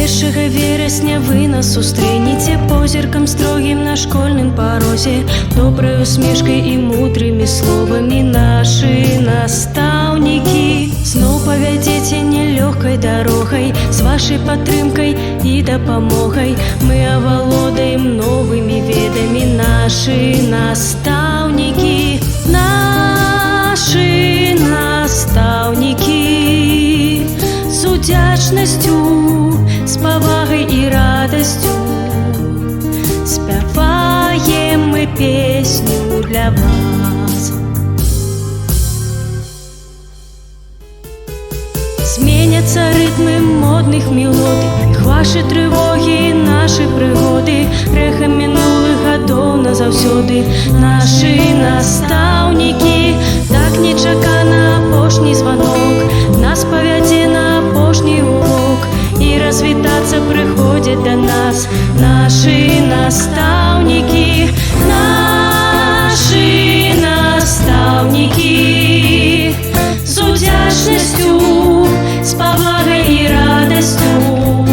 Першага верасня вы нас сустрэнеце позіркам строгім на школьным парозе, добрай усмешкай і мудрымі словамі нашы настаўнікі. Зноў павядзеце нелёгкай дарогай, з вашай падтрымкай і дапамогай мы авалодаем новымі ведамі нашы настаўнікі. Нашы настаўнікі з удзячнасцю, з павагай і радасцю спяваем мы песню для вас. Зменяцца рытмы модных мелодый, іх вашы трывогі, нашы прыгоды, рэха мінулых гадоў назаўсёды нашы настаўнікі. Так нечакана апошні званок нас павядзе на апошні урок, і развітацца прыходзяць да нас нашы настаўнікі. Нашы настаўнікі з удзячнасцю, з павагай і радасцю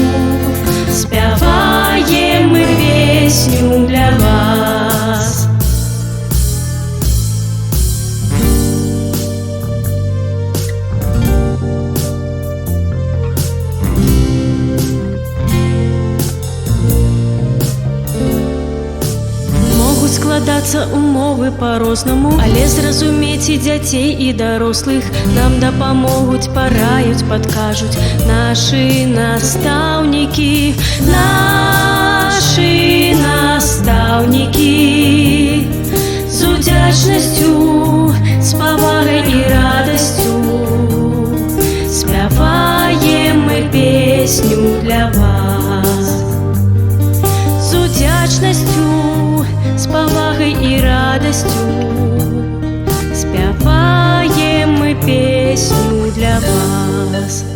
спяваем мы песню для вас. Складацца умовы па-рознаму, але зразумець і дзяцей, і дарослых нам дапамогуць, параюць, падкажуць нашы настаўнікі. Нашы настаўнікі з удзячнасцю, з павагай і радасцю спяваем мы песню для вас. З удзячнасцю, з павагай і радасцю спяваем мы песню для вас.